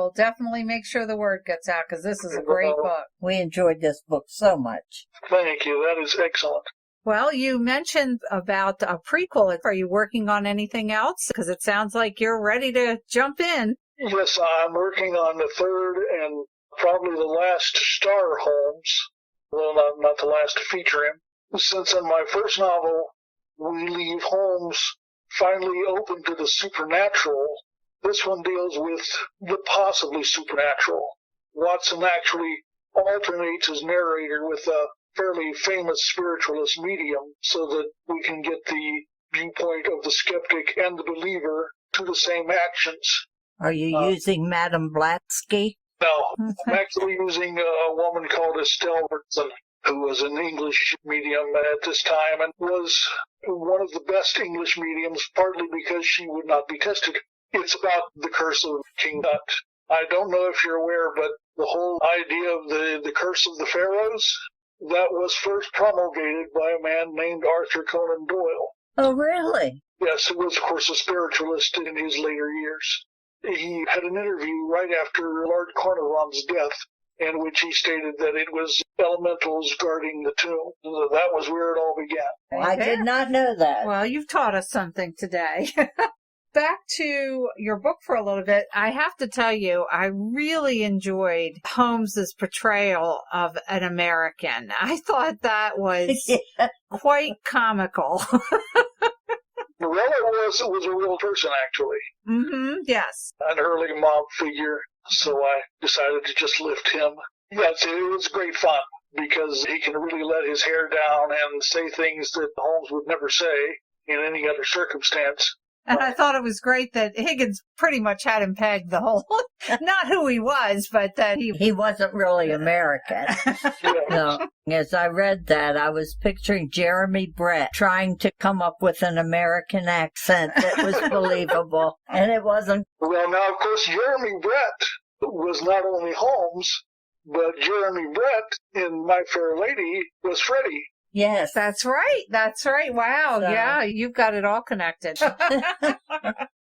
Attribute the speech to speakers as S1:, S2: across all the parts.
S1: We'll definitely make sure the word gets out because this is a great book.
S2: We enjoyed this book so much.
S3: Thank you. That is excellent.
S1: Well, you mentioned about a prequel. Are you working on anything else? Because it sounds like you're ready to jump in.
S3: Yes, I'm working on the third and probably the last star Holmes. Well, not the last to feature him. Since in my first novel, we leave Holmes finally open to the supernatural, this one deals with the possibly supernatural. Watson actually alternates his narrator with a fairly famous spiritualist medium so that we can get the viewpoint of the skeptic and the believer to the same actions.
S2: Are you using Madame Blavatsky?
S3: No, I'm actually using a woman called Estelle Richardson, who was an English medium at this time and was one of the best English mediums, partly because she would not be tested. It's about the curse of King Tut. I don't know if you're aware, but the whole idea of the curse of the pharaohs, that was first promulgated by a man named Arthur Conan Doyle.
S2: Oh, really?
S3: Yes, who was, of course, a spiritualist in his later years. He had an interview right after Lord Cornwall's death, in which he stated that it was elementals guarding the tomb. That was where it all began.
S2: I did not know that.
S1: Well, you've taught us something today. Back to your book for a little bit, I have to tell you, I really enjoyed Holmes's portrayal of an American. I thought that was quite comical.
S3: Well, it was a real person, actually.
S1: Mm-hmm, yes.
S3: An early mob figure, so I decided to just lift him. Yes, it was great fun, because he can really let his hair down and say things that Holmes would never say in any other circumstance.
S1: And I thought it was great that Higgins pretty much had him pegged the whole, not who he was, but that
S2: he wasn't really American. No. As I read that, I was picturing Jeremy Brett trying to come up with an American accent that was believable, and it wasn't.
S3: Well, now, of course, Jeremy Brett was not only Holmes, but Jeremy Brett in My Fair Lady was Freddie.
S2: Yes.
S1: That's right. That's right. Wow. So, yeah, you've got it all connected.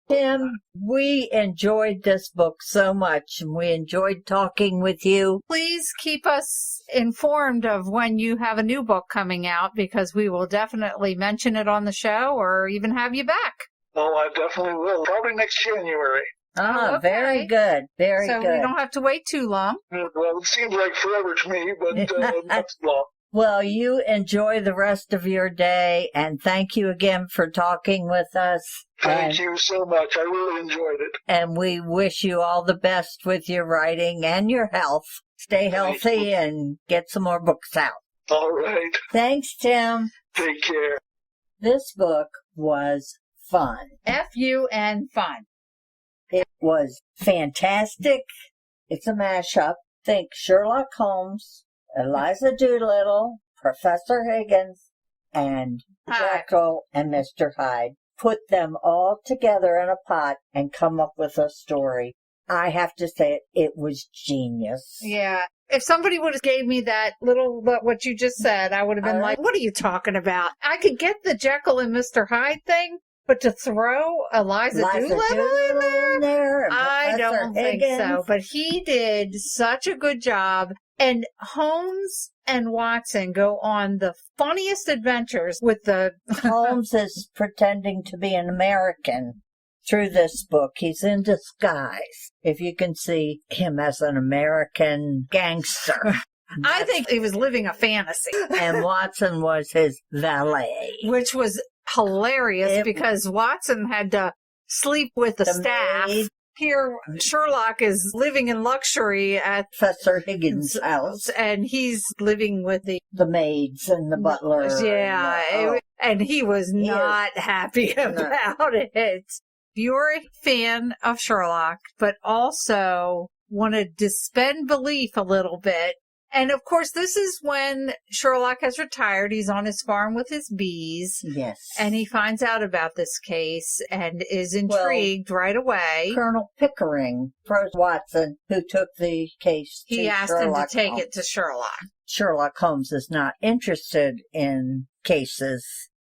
S2: Tim, we enjoyed this book so much, and we enjoyed talking with you.
S1: Please keep us informed of when you have a new book coming out, because we will definitely mention it on the show or even have you back.
S3: Oh, I definitely will. Probably next January.
S2: Ah, okay. Very good. Very good.
S1: So we don't have to wait too long.
S3: Well, it seems like forever to me, but not too long.
S2: Well, you enjoy the rest of your day, and thank you again for talking with us.
S3: Thank you so much. I really enjoyed it.
S2: And we wish you all the best with your writing and your health. Stay healthy and get some more books out.
S3: All right.
S2: Thanks, Tim.
S3: Take care.
S2: This book was fun.
S1: F-U-N fun.
S2: It was fantastic. It's a mashup. Think Sherlock Holmes, Eliza Doolittle, Professor Higgins, and Jekyll and Mr. Hyde. Put them all together in a pot and come up with a story. I have to say it was genius.
S1: Yeah. If somebody would have gave me that little, what you just said, I would have been like, what are you talking about? I could get the Jekyll and Mr. Hyde thing, but to throw Eliza Doolittle in there I don't think so. But he did such a good job. And Holmes and Watson go on the funniest adventures with the...
S2: Holmes is pretending to be an American through this book. He's in disguise, if you can see him as an American gangster.
S1: I think he was living a fantasy.
S2: And Watson was his valet.
S1: Which was hilarious because Watson had to sleep with the staff. Maid. Here, Sherlock is living in luxury at
S2: Professor Higgins' house.
S1: And he's living with the
S2: maids and the butler.
S1: Yeah, and he was not happy about it. You're a fan of Sherlock, but also wanted to suspend belief a little bit. And, of course, this is when Sherlock has retired. He's on his farm with his bees.
S2: Yes.
S1: And he finds out about this case and is intrigued right away.
S2: Colonel Pickering, Prose Watson, who took the case to
S1: He asked
S2: Sherlock
S1: him to take
S2: Holmes.
S1: it to Sherlock.
S2: Sherlock Holmes is not interested in cases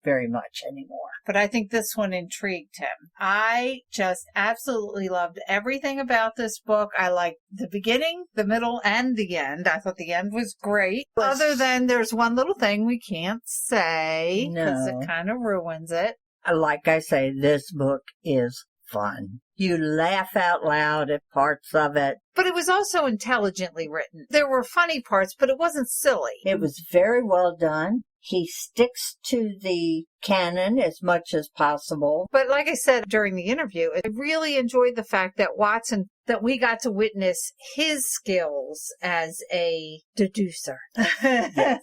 S2: very much anymore.
S1: But I think this one intrigued him. I just absolutely loved everything about this book. I liked the beginning, the middle, and the end. I thought the end was great. Other than there's one little thing we can't say because it kind of ruins it.
S2: Like I say, this book is fun. You laugh out loud at parts of it.
S1: But it was also intelligently written. There were funny parts, but it wasn't silly.
S2: It was very well done. He sticks to the canon as much as possible.
S1: But like I said during the interview, I really enjoyed the fact that Watson, that we got to witness his skills as a deducer.
S2: Yes.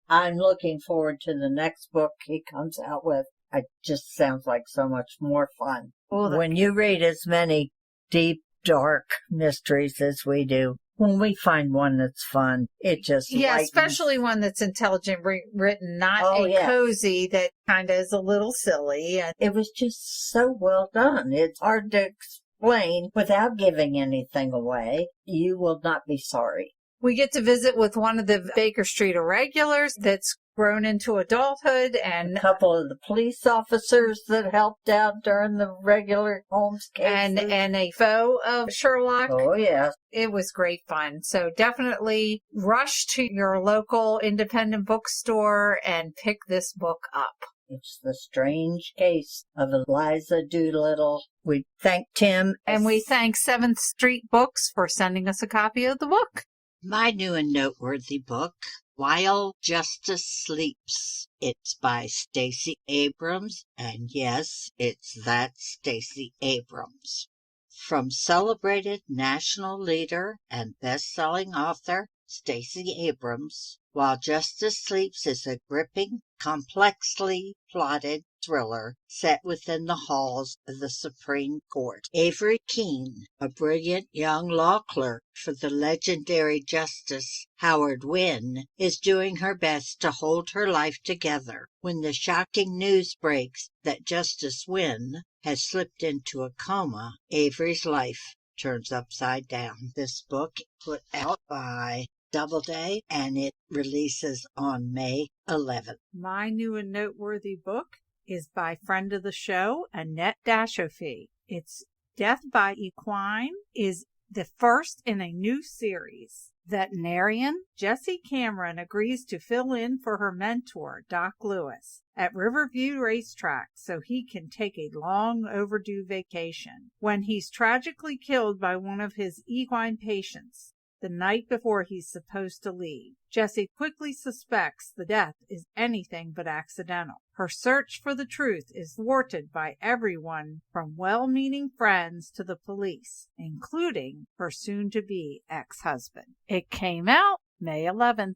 S2: I'm looking forward to the next book he comes out with. It just sounds like so much more fun. When you read as many deep, dark mysteries as we do, when we find one that's fun, it just lightens.
S1: Especially one that's intelligent written, not cozy that kind of is a little silly.
S2: It was just so well done. It's hard to explain without giving anything away. You will not be sorry.
S1: We get to visit with one of the Baker Street irregulars that's grown into adulthood, and
S2: a couple of the police officers that helped out during the regular Holmes cases.
S1: And a foe of Sherlock.
S2: Oh, yes.
S1: It was great fun. So definitely rush to your local independent bookstore and pick this book up.
S2: It's The Strange Case of Eliza Doolittle. We thank Tim.
S1: And we thank 7th Street Books for sending us a copy of the book.
S4: My new and noteworthy book, While Justice Sleeps. It's by Stacey Abrams, and yes, it's that Stacey Abrams. From celebrated national leader and best-selling author Stacey Abrams, While Justice Sleeps is a gripping, complexly plotted thriller set within the halls of the Supreme Court. Avery Keene, a brilliant young law clerk for the legendary Justice Howard Wynne, is doing her best to hold her life together when the shocking news breaks that Justice Wynne has slipped into a coma. Avery's life turns upside down. This book put out by Doubleday, and it releases on May 11th.
S1: My new and noteworthy book is by friend of the show, Annette Dashofee. It's Death by Equine is the first in a new series. Veterinarian Jessie Cameron agrees to fill in for her mentor, Doc Lewis, at Riverview Racetrack so he can take a long overdue vacation when he's tragically killed by one of his equine patients the night before he's supposed to leave. Jessie quickly suspects the death is anything but accidental. Her search for the truth is thwarted by everyone from well-meaning friends to the police, including her soon-to-be ex-husband. It came out May 11th.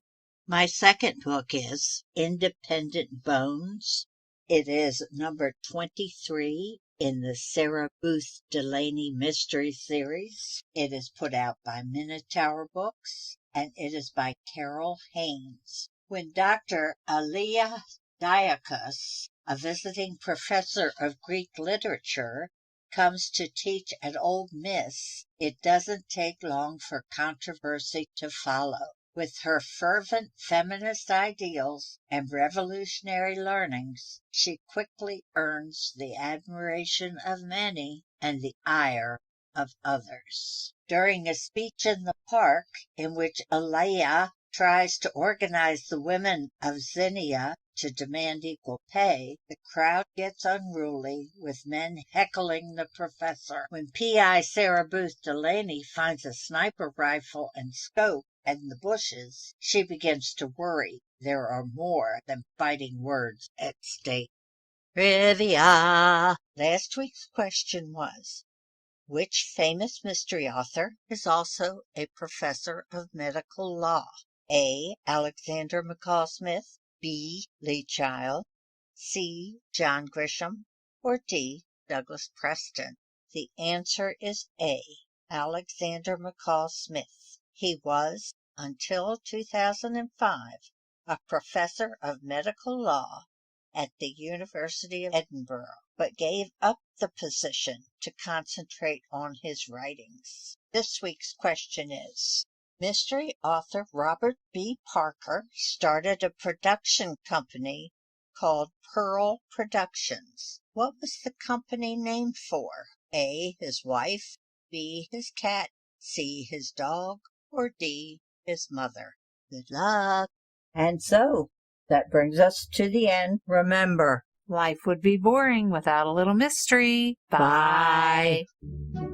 S4: My second book is Independent Bones. It is number 23 in the Sarah Booth Delaney Mystery Series. It is put out by Minotaur Books, and it is by Carol Haynes. When Dr. Aliyah Diakos, a visiting professor of Greek literature, comes to teach at Old Miss, it doesn't take long for controversy to follow. With her fervent feminist ideals and revolutionary learnings, she quickly earns the admiration of many and the ire of others. During a speech in the park, in which Aliyah tries to organize the women of Xenia to demand equal pay, the crowd gets unruly, with men heckling the professor. When P.I. Sarah Booth Delaney finds a sniper rifle and scope in the bushes, she begins to worry there are more than fighting words at stake. Trivia! Last week's question was, which famous mystery author is also a professor of medical law? A. Alexander McCall Smith, B. Lee Child, C. John Grisham, or D. Douglas Preston? The answer is A. Alexander McCall Smith. He was, until 2005, a professor of medical law at the University of Edinburgh, but gave up the position to concentrate on his writings. This week's question is, mystery author Robert B. Parker started a production company called Pearl Productions. What was the company named for? A, his wife, B, his cat, C, his dog, or D, his mother? Good luck.
S2: And so, that brings us to the end. Remember,
S1: Life would be boring without a little mystery. Bye.
S2: Bye.